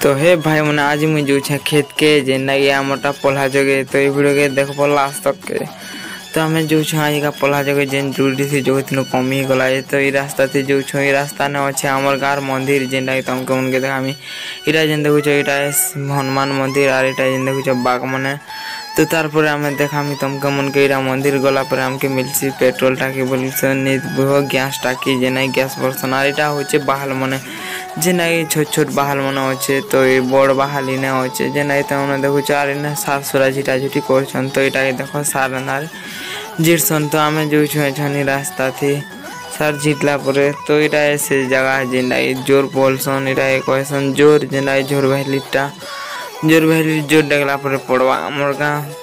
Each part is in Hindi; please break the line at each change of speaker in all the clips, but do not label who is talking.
तो हे भाई मैंने आज मुझे जो खेत के जेना आमटा पल्हा जगह तो ये वीडियो के देख लास्ट तक के तो आम जो आज का पल्हा जगह जेन जुड़ी थी जो तीन कमी गला तो ये रास्ता थी जो ये रास्ता ने अच्छे आमर गाँव मंदिर जेनटा कि तुमको उनके देखा इटा जेन देखुच यहाँ हनुमान मंदिर और यहाँ जेन देखुच बाघ मैंने तो तारपर आम देखा तुमको मन के यहाँ मंदिर गला पर आमके मिलसी पेट्रोल टाकी बोल गैस टाकी जेना गैस बर्सन और यहाँ हूँ बाहल मैंने जेना छोट छोट बाहल मन अच्छे तो ये बड़ बाहल इने अच्छे जेना तुमने देखुच और इन्हें सार सुरा झिटा झुटी कर तो यहाँ देख सार अंधार झिटसन तो आम जो रास्ता थी सार झिटला तो यहाँ से जगह जेना जोर बोलसन यहाँ कहसन जोर जेना जोर भैलीटा जोर भैली जोर डेगला पड़वा आमर गाँव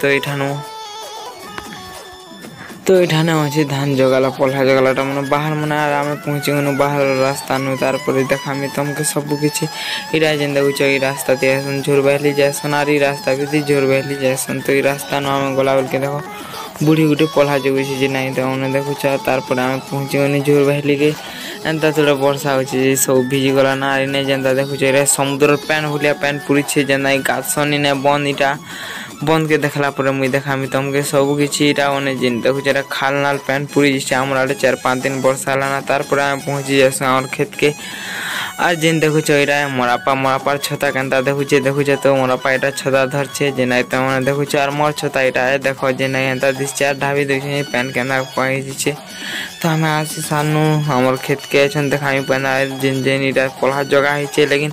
तो इठाने अच्छे धान जगाला पल्हा जगाला मैंने बाहर मैंने आम पहुँची गनु बाहर रास्ता नु तार देखा तुमके सबकि इटा जेन देखुच ये रास्ता थी झोर बहली जासन और रास्ता भी झोर बहली जासन तो ये रास्ता नु आम गला बेल के देखो बुढ़ी गुटे पल्हा जगुच ना तो देखुच तार आम पहुँची गनी झोर बहली के एंता थोड़ा वर्षा हो सब भिजी गला ना इन्हें जेनता देखुच समुद्र पैन भलिया पैन पूरी जेना गासन इन्हें बंद इटा बंद के देखला मुई देखा तुमके सबकि जेन देखुच खाल नाल पैन पूरी जैसे आम आड़े 4-5 दिन वर्षा ना तार आम पहुँची जाए और खेत के और जेन देखुच यहाँ मरापार छता केनता देखुचे तो मरापा यहाँ छता धरछे जेना मैंने देखुच और मोर छता यहाँ देख जेना एंता दिशे ढाबी देखे पैन केना पहुँचे तो हमें आज सानू हमार खेत के देखा पैना जेन जेन इटा पल्हा जगह है लेकिन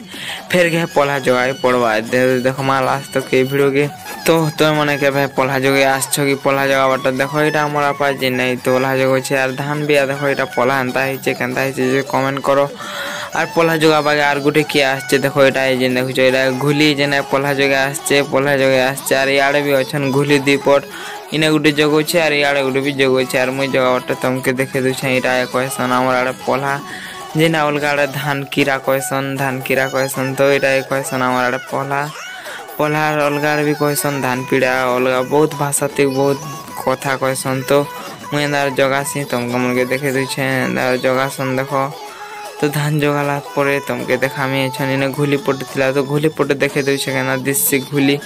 फिर गए पल्हा जगह पड़वा देख माँ लास्ट तक ये भिडियो के तो मैंने के भाई पल्हा जगह आस कि पल्हा जगह बाट देख यहाँ हमारा पास जेन तो पल्हा जगह है और धान भी देख यहाँ पल्हा एंता है कमेंट करो और पल्हा जगह बागे और गोटे किए आसचे देखो यहाँ जेन देखुच यहाँ घुली जेना पल्हा जगह आसचे पल्हा जगह आसचे और इे भी अच्छे घुली दुपट इने गोटे जगह है और इे गोटे भी जगह है और मुझे जगह बाट तुमके देखे दूचे यहाँ कहसन आम आड़े पल्हा जेना अलग आड़े धान कीरा कहसन तो यहाँ कहसन आम आड़े पल्हा अलग आड़े भी कहसन धान पीड़ा अलग बहुत भाषा थी बहुत कथा कहसन तो मुझे जगासी तुमको मन के देखे दूचे जगासन देखो तो धान जगाला तुमके देखा इने घुली पटे तो घुली पटे देखे दूचे क्या दिशे घुली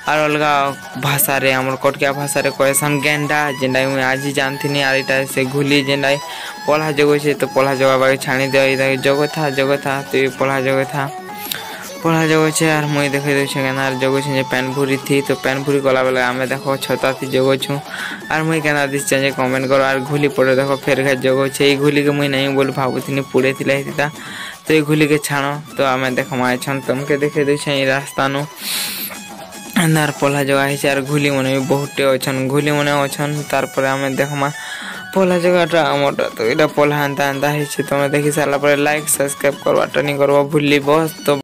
और अलग भाषा रे आम कटकिया भाषा रे कहसन गेंडा जेना मुझे आज ही जानती और यहाँ से घुली जेना पल्हा जगह है तो पल्हा जगह बागे छाणी दे जगह था तो ये पल्हा जगह है और मुझे देखे दूचे क्या जगह पैन भूरी थी तो पैन भूरी गला बेले आम देखो छता थी जगह छूँ और मुझे क्या दिशे कमेंट करो और घुली पड़े देखो फिर घर जगह है ये घुली के मुझे नहीं बोल भावुनी पुड़े था तो ये घुली के छाण तो आम देख माछन तुमके देखे दूचे ये रास्ता नु अंधार पल्हा जगह है और घुली मैंने भी बहुत अच्छन घुली मैंने अच्छन तार आम देखमा पल्हा जगह आमटा तो यहाँ पल्हा एंता है तुम देखी सारा लाइक सब्सक्राइब करवाटा नहीं करवा भूल बस तो।